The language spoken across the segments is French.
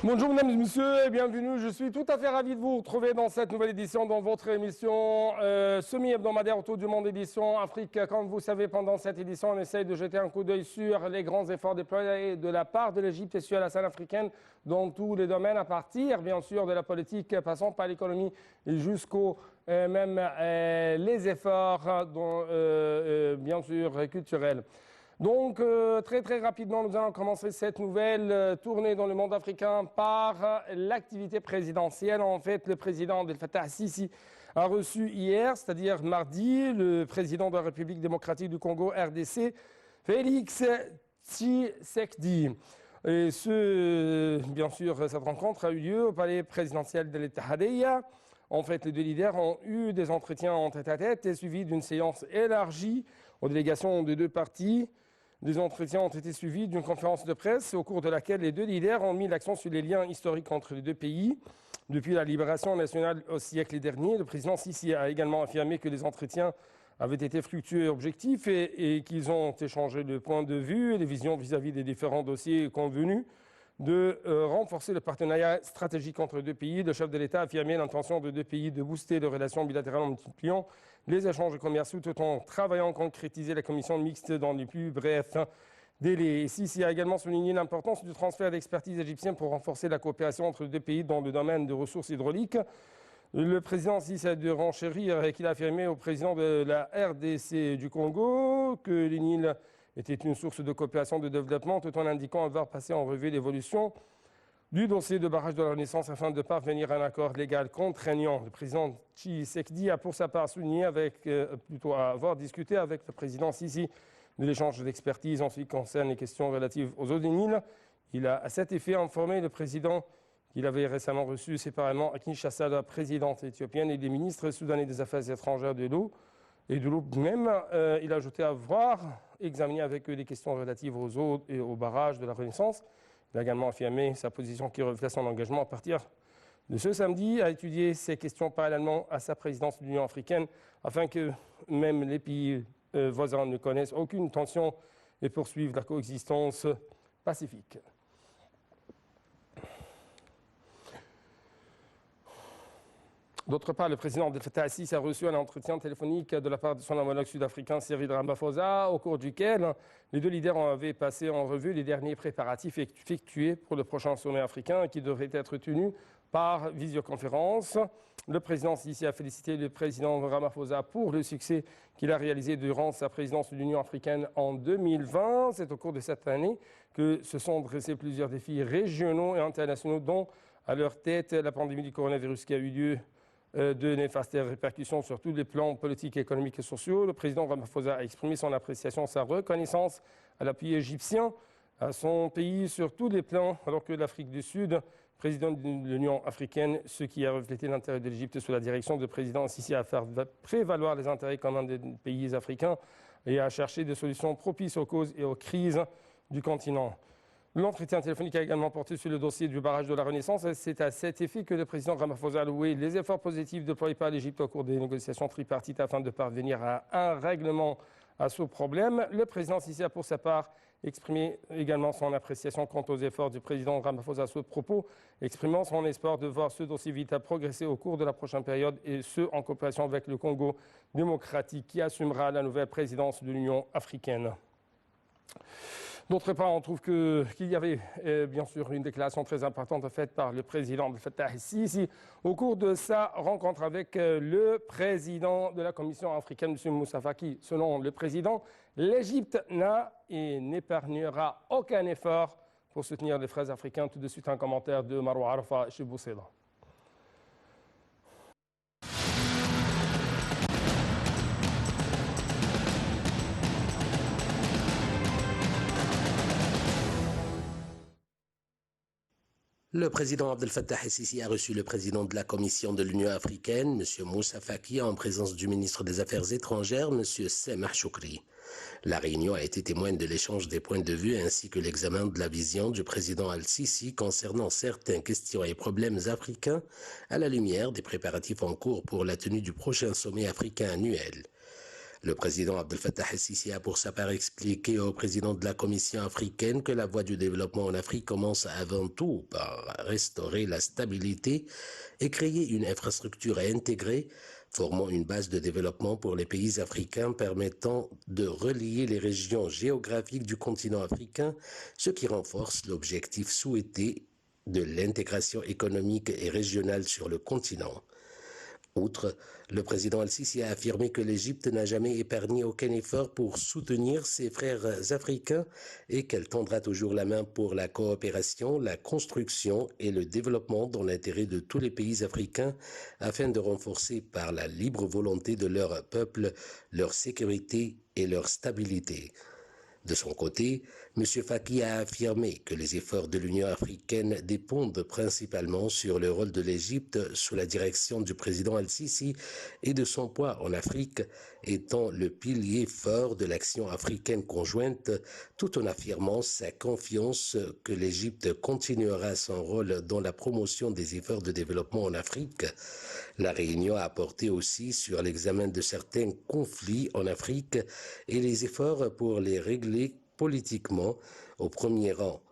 Bonjour mesdames et messieurs et bienvenue. Je suis tout à fait ravi de vous retrouver dans cette nouvelle édition dans votre émission semi-hebdomadaire autour du monde édition Afrique. Comme vous savez, pendant cette édition, on essaye de jeter un coup d'œil sur les grands efforts déployés de la part de l'Égypte et sur la scène africaine dans tous les domaines, à partir bien sûr de la politique, passant par l'économie jusqu'aux même les efforts bien sûr culturels. Donc, très rapidement, nous allons commencer cette nouvelle tournée dans le monde africain par l'activité présidentielle. En fait, le président Abdel Fattah al-Sisi a reçu hier, c'est-à-dire mardi, le président de la République démocratique du Congo, RDC, Félix Tshisekedi. Et bien sûr, cette rencontre a eu lieu au palais présidentiel de l'Etihadiyya. En fait, les deux leaders ont eu des entretiens en tête-à-tête et suivi d'une séance élargie aux délégations des deux partis. Des entretiens ont été suivis d'une conférence de presse au cours de laquelle les deux leaders ont mis l'accent sur les liens historiques entre les deux pays. Depuis la libération nationale au siècle dernier, le président Sisi a également affirmé que les entretiens avaient été fructueux et objectifs et qu'ils ont échangé de points de vue et des visions vis-à-vis des différents dossiers convenus de renforcer le partenariat stratégique entre les deux pays. Le chef de l'État a affirmé l'intention de deux pays de booster les relations bilatérales en multipliant les échanges commerciaux tout en travaillant à concrétiser la commission mixte dans les plus brefs délais. Sisi a également souligné l'importance du transfert d'expertise égyptienne pour renforcer la coopération entre les deux pays dans le domaine des ressources hydrauliques. Le président Sisi a de renchérir qu'il a affirmé au président de la RDC du Congo que les Nils était une source de coopération de développement, tout en indiquant avoir passé en revue l'évolution du dossier de barrage de la Renaissance afin de parvenir à un accord légal contraignant. Le président Tshisekedi a pour sa part souligné avoir discuté avec le président Sisi de l'échange d'expertise en ce qui concerne les questions relatives aux eaux des Nils. Il a à cet effet informé le président qu'il avait récemment reçu séparément à Kinshasa la présidente éthiopienne et les ministres soudanais des Affaires étrangères de l'eau. Et de l'eau même, il a ajouté avoir examiné avec eux les questions relatives aux eaux et aux barrages de la Renaissance. Il a également affirmé sa position qui reflète son engagement à partir de ce samedi à étudier ces questions parallèlement à sa présidence de l'Union africaine afin que même les pays voisins ne connaissent aucune tension et poursuivent la coexistence pacifique. D'autre part, le président Abdel Fattah al-Sisi a reçu un entretien téléphonique de la part de son homologue sud-africain Cyril Ramaphosa, au cours duquel les deux leaders avaient passé en revue les derniers préparatifs effectués pour le prochain sommet africain qui devrait être tenu par visioconférence. Le président Sisi a félicité le président Ramaphosa pour le succès qu'il a réalisé durant sa présidence de l'Union africaine en 2020. C'est au cours de cette année que se sont dressés plusieurs défis régionaux et internationaux, dont à leur tête la pandémie du coronavirus qui a eu lieu de néfastes répercussions sur tous les plans politiques, économiques et sociaux. Le président Ramaphosa a exprimé son appréciation, sa reconnaissance à l'appui égyptien à son pays sur tous les plans, alors que l'Afrique du Sud, président de l'Union africaine, ce qui a reflété l'intérêt de l'Égypte sous la direction du président Sisi à faire prévaloir les intérêts communs des pays africains et à chercher des solutions propices aux causes et aux crises du continent. L'entretien téléphonique a également porté sur le dossier du barrage de la Renaissance. C'est à cet effet que le président Ramaphosa a loué les efforts positifs déployés par l'Égypte au cours des négociations tripartites afin de parvenir à un règlement à ce problème. Le président Sisi a pour sa part exprimé également son appréciation quant aux efforts du président Ramaphosa à ce propos, exprimant son espoir de voir ce dossier vite progresser au cours de la prochaine période et ce en coopération avec le Congo démocratique qui assumera la nouvelle présidence de l'Union africaine. D'autre part, on trouve qu'il y avait bien sûr une déclaration très importante faite par le président Abdel Fattah al-Sisi au cours de sa rencontre avec le président de la Commission africaine, M. Moussa Faki. Selon le président, l'Égypte n'a et n'épargnera aucun effort pour soutenir les frères africains. Tout de suite, un commentaire de Marwa Arafa chez Boussela. Le président Abdel Fattah al-Sisi a reçu le président de la Commission de l'Union africaine, M. Moussa Faki, en présence du ministre des Affaires étrangères, M. Semah Choukri. La réunion a été témoin de l'échange des points de vue ainsi que l'examen de la vision du président al-Sisi concernant certaines questions et problèmes africains à la lumière des préparatifs en cours pour la tenue du prochain sommet africain annuel. Le président Abdel Fattah el-Sisi a pour sa part expliqué au président de la Commission africaine que la voie du développement en Afrique commence avant tout par restaurer la stabilité et créer une infrastructure intégrée formant une base de développement pour les pays africains permettant de relier les régions géographiques du continent africain, ce qui renforce l'objectif souhaité de l'intégration économique et régionale sur le continent. Outre, le président al-Sisi a affirmé que l'Égypte n'a jamais épargné aucun effort pour soutenir ses frères africains et qu'elle tendra toujours la main pour la coopération, la construction et le développement dans l'intérêt de tous les pays africains afin de renforcer par la libre volonté de leur peuple leur sécurité et leur stabilité. De son côté, M. Faki a affirmé que les efforts de l'Union africaine dépendent principalement sur le rôle de l'Égypte sous la direction du président al-Sisi et de son poids en Afrique étant le pilier fort de l'action africaine conjointe, tout en affirmant sa confiance que l'Égypte continuera son rôle dans la promotion des efforts de développement en Afrique. La réunion a porté aussi sur l'examen de certains conflits en Afrique et les efforts pour les régler politiquement, au premier rang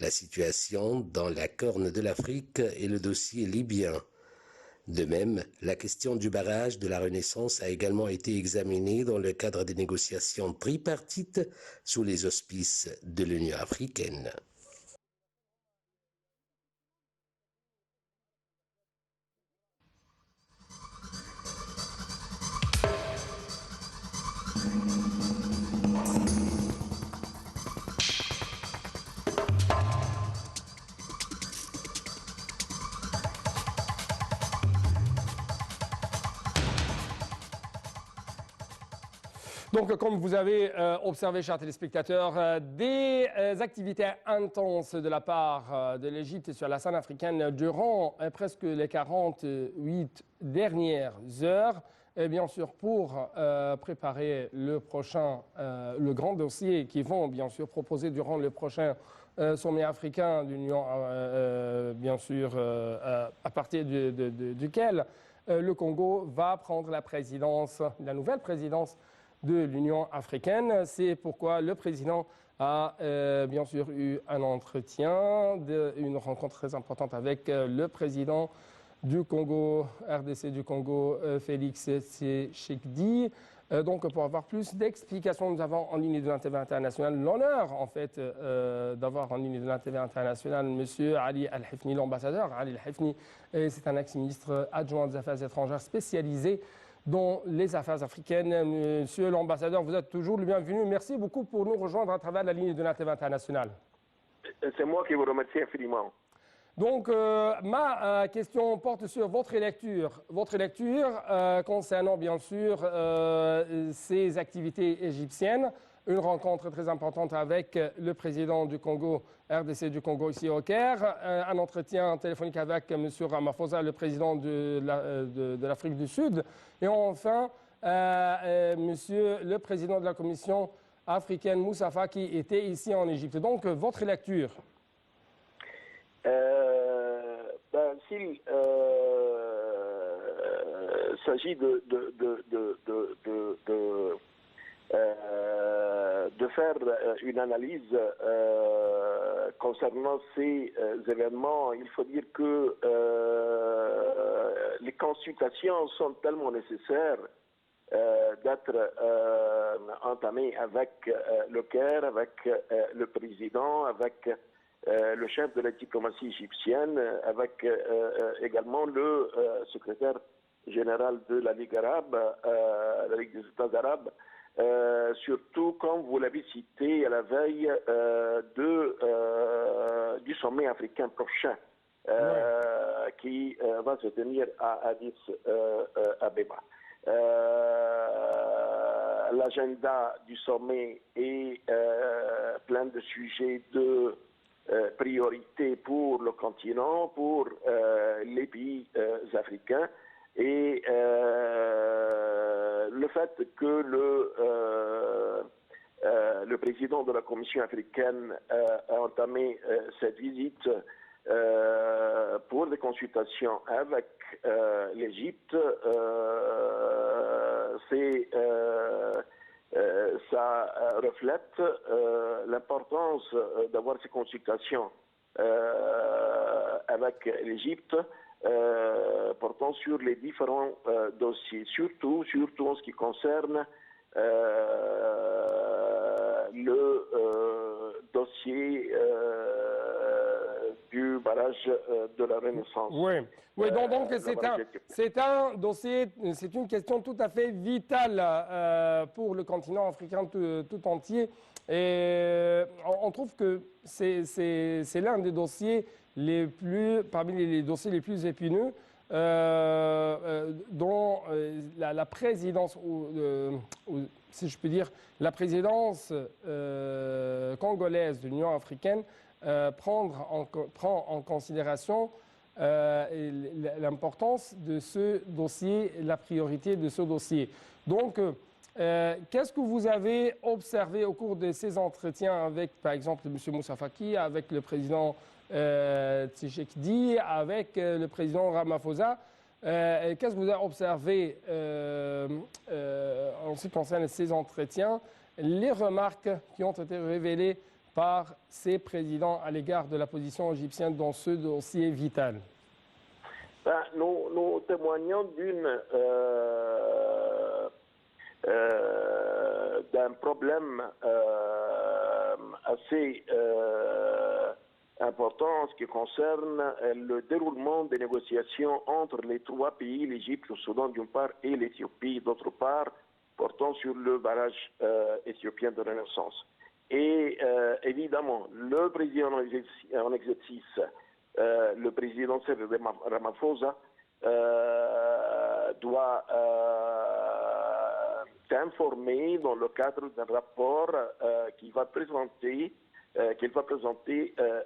la situation dans la Corne de l'Afrique et le dossier libyen. De même, la question du barrage de la Renaissance a également été examinée dans le cadre des négociations tripartites sous les auspices de l'Union africaine. Donc, comme vous avez observé, chers téléspectateurs, des activités intenses de la part de l'Égypte sur la scène africaine durant presque les 48 dernières heures. Et bien sûr, pour préparer le prochain, le grand dossier qu'ils vont bien sûr proposer durant le prochain sommet africain d'Union, bien sûr, à partir duquel le Congo va prendre la présidence, la nouvelle présidence de l'Union africaine. C'est pourquoi le président a bien sûr eu un entretien, une rencontre très importante avec le président du Congo, RDC du Congo, Félix Tshisekedi. Donc, pour avoir plus d'explications, nous avons en ligne de l'ANTV internationale l'honneur, en fait, d'avoir en ligne de l'ANTV internationale M. Ali Al-Hifni, l'ambassadeur. Ali Al-Hifni, c'est un ex-ministre adjoint des Affaires étrangères spécialisé dans les affaires africaines. Monsieur l'ambassadeur, vous êtes toujours le bienvenu. Merci beaucoup pour nous rejoindre à travers la ligne de l'ANTV internationale. C'est moi qui vous remercie infiniment. Donc, ma question porte sur votre lecture. Votre lecture concernant, bien sûr, ces activités égyptiennes. Une rencontre très importante avec le président du Congo, RDC du Congo, ici au Caire. Un entretien téléphonique avec M. Ramaphosa, le président de l'Afrique du Sud. Et enfin, Monsieur le président de la Commission africaine, Moussa Faki, qui était ici en Égypte. Donc, votre lecture. S'il s'agit de faire une analyse concernant ces événements, il faut dire que les consultations sont tellement nécessaires d'être entamées avec le Caire, avec le président, avec le chef de la diplomatie égyptienne, avec également le secrétaire général de la Ligue arabe, la Ligue des États arabes, surtout comme vous l'avez cité à la veille du sommet africain prochain qui va se tenir à Addis Abeba. L'agenda du sommet est plein de sujets de priorité pour le continent, pour les pays africains, et le fait que le président de la Commission africaine a entamé cette visite pour des consultations avec l'Égypte ça reflète l'importance d'avoir ces consultations avec l'Égypte portant sur les différents dossiers, surtout en ce qui concerne le dossier du barrage de la Renaissance. Oui, donc c'est un dossier, c'est une question tout à fait vitale pour le continent africain tout entier. Et on trouve que c'est l'un des dossiers parmi les dossiers les plus épineux dont la présidence, si je peux dire, la présidence congolaise de l'Union africaine prend en considération l'importance de ce dossier, la priorité de ce dossier. Donc, qu'est-ce que vous avez observé au cours de ces entretiens avec, par exemple, M. Moussa Faki, avec le président Tshisekedi, avec le président Ramaphosa? Qu'est-ce que vous avez observé en ce qui concerne ces entretiens, les remarques qui ont été révélées par ces présidents à l'égard de la position égyptienne dans ce dossier vital? Nous témoignons d'un problème assez important en ce qui concerne le déroulement des négociations entre les trois pays, l'Égypte, le Soudan d'une part et l'Éthiopie d'autre part, portant sur le barrage éthiopien de Renaissance. Et évidemment, le président en exercice, le président Cyril Ramaphosa, doit s'informer dans le cadre d'un rapport qu'il va présenter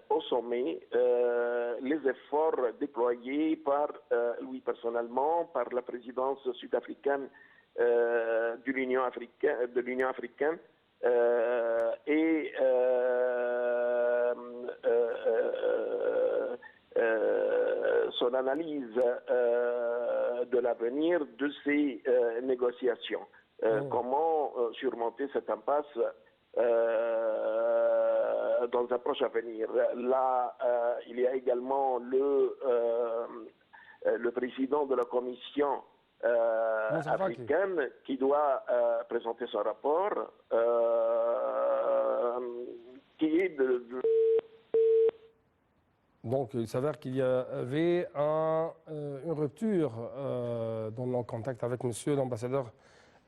au sommet les efforts déployés par lui personnellement, par la présidence sud-africaine de l'Union africaine, et son analyse de l'avenir de ces négociations. Comment surmonter cette impasse dans un proche avenir. Là, il y a également le président de la Commission africaine qui doit présenter son rapport, qui est Donc, il s'avère qu'il y avait une rupture dans nos contacts avec monsieur l'ambassadeur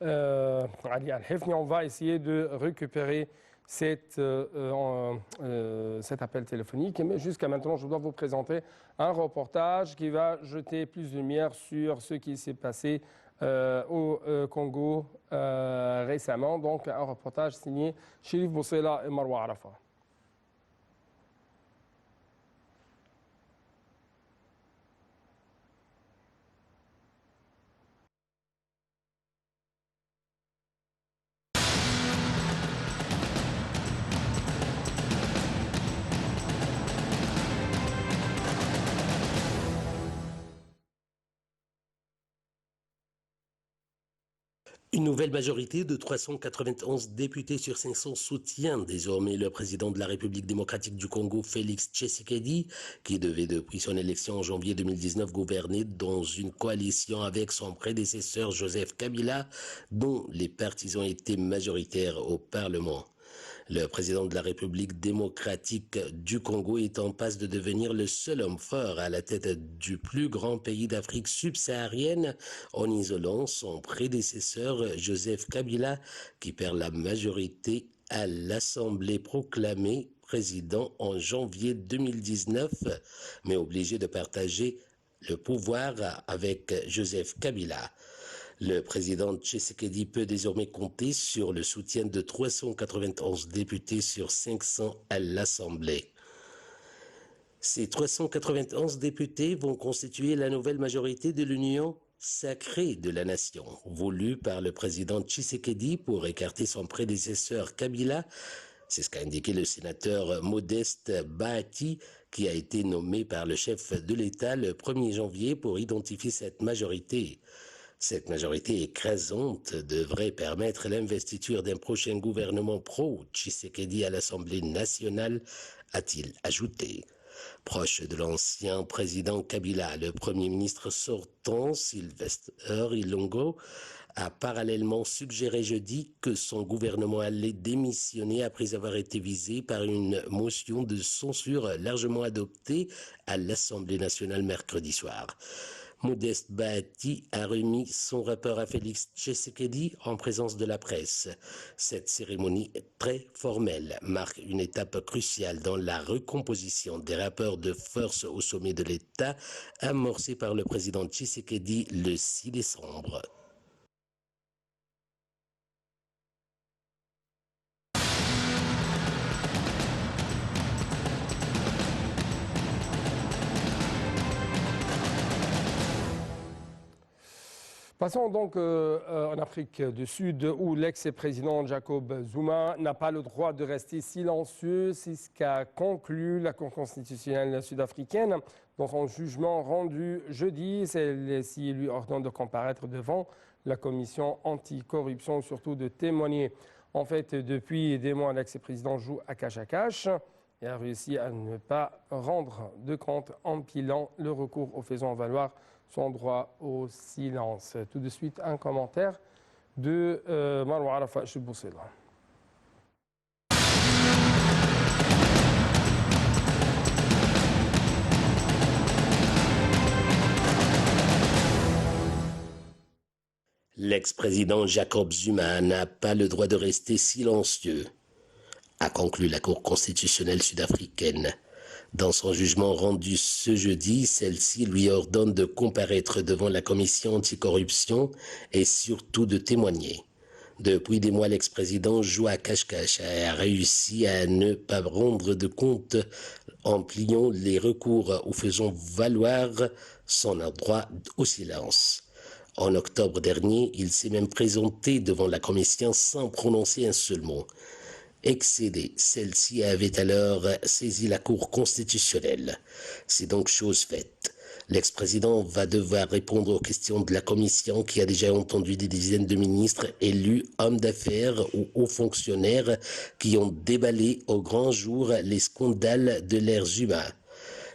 Ali Al-Hifni. On va essayer de récupérer cet appel téléphonique. Mais jusqu'à maintenant, je dois vous présenter un reportage qui va jeter plus de lumière sur ce qui s'est passé au Congo récemment. Donc, un reportage signé Chérif Boussela et Marwa Arafa. Une nouvelle majorité de 391 députés sur 500 soutient désormais le président de la République démocratique du Congo, Félix Tshisekedi, qui devait depuis son élection en janvier 2019 gouverner dans une coalition avec son prédécesseur Joseph Kabila, dont les partisans étaient majoritaires au Parlement. Le président de la République démocratique du Congo est en passe de devenir le seul homme fort à la tête du plus grand pays d'Afrique subsaharienne, en isolant son prédécesseur Joseph Kabila, qui perd la majorité à l'Assemblée proclamée président en janvier 2019, mais obligé de partager le pouvoir avec Joseph Kabila. Le président Tshisekedi peut désormais compter sur le soutien de 391 députés sur 500 à l'Assemblée. Ces 391 députés vont constituer la nouvelle majorité de l'Union sacrée de la nation, voulue par le président Tshisekedi pour écarter son prédécesseur Kabila. C'est ce qu'a indiqué le sénateur Modeste Bahati, qui a été nommé par le chef de l'État le 1er janvier pour identifier cette majorité. Cette majorité écrasante devrait permettre l'investiture d'un prochain gouvernement pro-Tshisekedi à l'Assemblée nationale, a-t-il ajouté. Proche de l'ancien président Kabila, le Premier ministre sortant, Sylvestre Ilunga, a parallèlement suggéré jeudi que son gouvernement allait démissionner après avoir été visé par une motion de censure largement adoptée à l'Assemblée nationale mercredi soir. Modeste Bahati a remis son rapport à Félix Tshisekedi en présence de la presse. Cette cérémonie très formelle marque une étape cruciale dans la recomposition des rapports de force au sommet de l'État amorcée par le président Tshisekedi le 6 décembre. Passons donc en Afrique du Sud, où l'ex-président Jacob Zuma n'a pas le droit de rester silencieux. C'est ce qu'a conclu la Cour constitutionnelle sud-africaine dans son jugement rendu jeudi. Celle-ci lui ordonne de comparaître devant la commission anticorruption, surtout de témoigner. En fait, depuis des mois, l'ex-président joue à cache et a réussi à ne pas rendre de compte, empilant le recours au faisant valoir son droit au silence. Tout de suite, un commentaire de Marwa Arafa Chiboussela. L'ex-président Jacob Zuma n'a pas le droit de rester silencieux, a conclu la Cour constitutionnelle sud-africaine. Dans son jugement rendu ce jeudi, celle-ci lui ordonne de comparaître devant la commission anticorruption et surtout de témoigner. Depuis des mois, l'ex-président joue à cache-cache et a réussi à ne pas rendre de compte en pliant les recours ou faisant valoir son droit au silence. En octobre dernier, il s'est même présenté devant la commission sans prononcer un seul mot. Excédée, celle-ci avait alors saisi la Cour constitutionnelle. C'est donc chose faite. L'ex-président va devoir répondre aux questions de la commission qui a déjà entendu des dizaines de ministres, élus, hommes d'affaires ou hauts fonctionnaires qui ont déballé au grand jour les scandales de l'ère Zuma.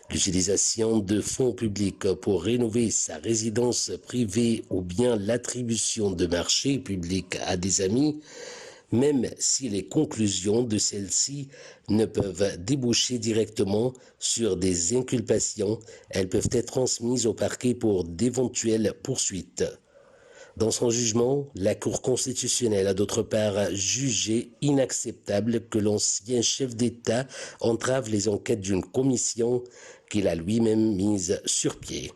L'utilisation de fonds publics pour rénover sa résidence privée ou bien l'attribution de marchés publics à des amis, même si les conclusions de celles-ci ne peuvent déboucher directement sur des inculpations, elles peuvent être transmises au parquet pour d'éventuelles poursuites. Dans son jugement, la Cour constitutionnelle a d'autre part jugé inacceptable que l'ancien chef d'État entrave les enquêtes d'une commission qu'il a lui-même mise sur pied.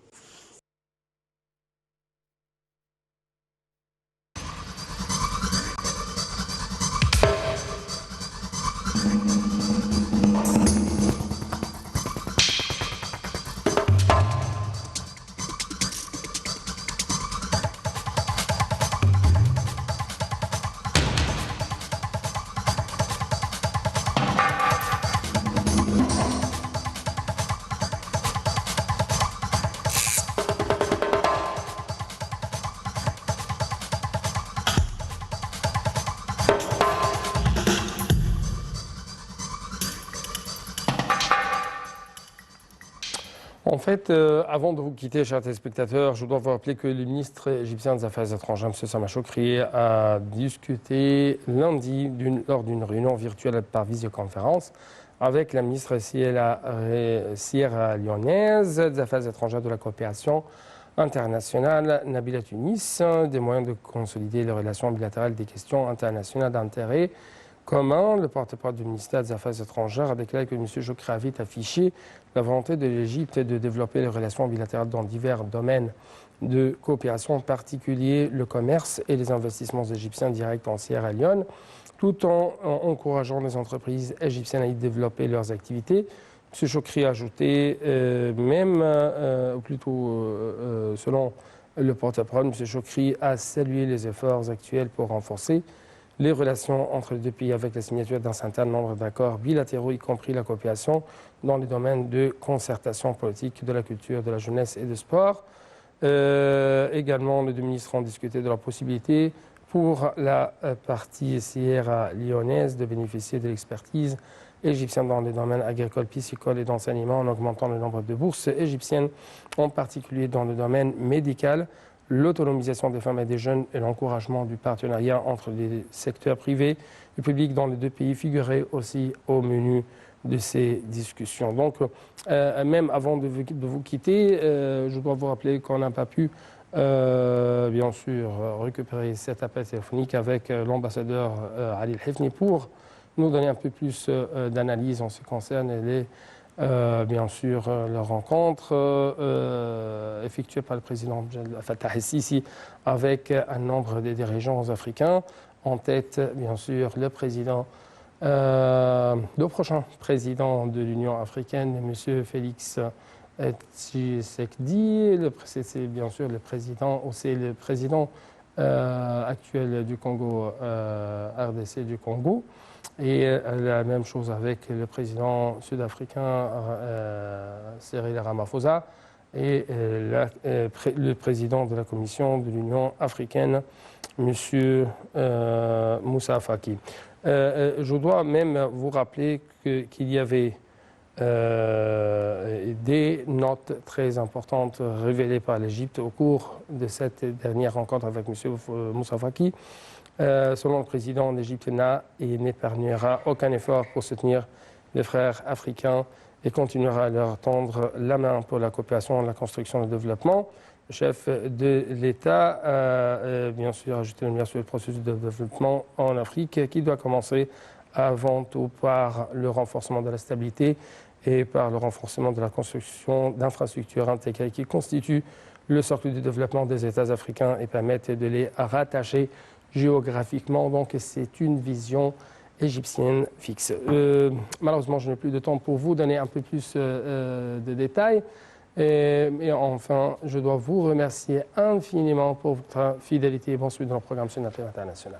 En fait, avant de vous quitter, chers téléspectateurs, je dois vous rappeler que le ministre égyptien des Affaires étrangères, M. Sameh Choukri, a discuté lundi lors d'une réunion virtuelle par visioconférence avec la ministre sierra-léonaise des Affaires étrangères de la coopération internationale, Nabila Tunis, des moyens de consolider les relations bilatérales des questions internationales d'intérêt commun. Le porte-parole du ministère des Affaires étrangères a déclaré que M. Choukri avait affiché la volonté de l'Égypte de développer les relations bilatérales dans divers domaines de coopération, en particulier le commerce et les investissements égyptiens directs en Sierra Leone, tout en encourageant les entreprises égyptiennes à y développer leurs activités. M. Choukri a ajouté, selon le porte-parole, M. Choukri a salué les efforts actuels pour renforcer les relations entre les deux pays avec la signature d'un certain nombre d'accords bilatéraux, y compris la coopération dans les domaines de concertation politique, de la culture, de la jeunesse et du sport. Également, les deux ministres ont discuté de la possibilité pour la partie Sierra lyonnaise de bénéficier de l'expertise égyptienne dans les domaines agricoles, piscicoles et d'enseignement en augmentant le nombre de bourses égyptiennes, en particulier dans le domaine médical, l'autonomisation des femmes et des jeunes et l'encouragement du partenariat entre les secteurs privés et publics dans les deux pays figuraient aussi au menu de ces discussions. Donc, même avant de vous quitter, je dois vous rappeler qu'on n'a pas pu, bien sûr, récupérer cet appel téléphonique avec l'ambassadeur Ali El-Hifni pour nous donner un peu plus d'analyse en ce qui concerne bien sûr, la rencontre effectuée par le président Fattah el-Sisi avec un nombre de dirigeants africains, en tête, bien sûr, le prochain président de l'Union africaine, M. Félix Tshisekedi, c'est bien sûr le président actuel du Congo, RDC du Congo. Et la même chose avec le président sud-africain Cyril Ramaphosa et le président de la Commission de l'Union africaine, M. Moussa Faki. Je dois même vous rappeler qu'il y avait des notes très importantes révélées par l'Égypte au cours de cette dernière rencontre avec M. Moussa Faki. Selon le président, l'Égypte n'a et n'épargnera aucun effort pour soutenir les frères africains et continuera à leur tendre la main pour la coopération, la construction et le développement. Le chef de l'État a bien sûr ajouté le lumière sur le processus de développement en Afrique qui doit commencer avant tout par le renforcement de la stabilité et par le renforcement de la construction d'infrastructures intégrées qui constituent le socle du développement des États africains et permettent de les rattacher géographiquement. Donc c'est une vision égyptienne fixe. Malheureusement, je n'ai plus de temps pour vous donner un peu plus de détails. Et enfin, je dois vous remercier infiniment pour votre fidélité et bonne suite dans le programme Sunna International.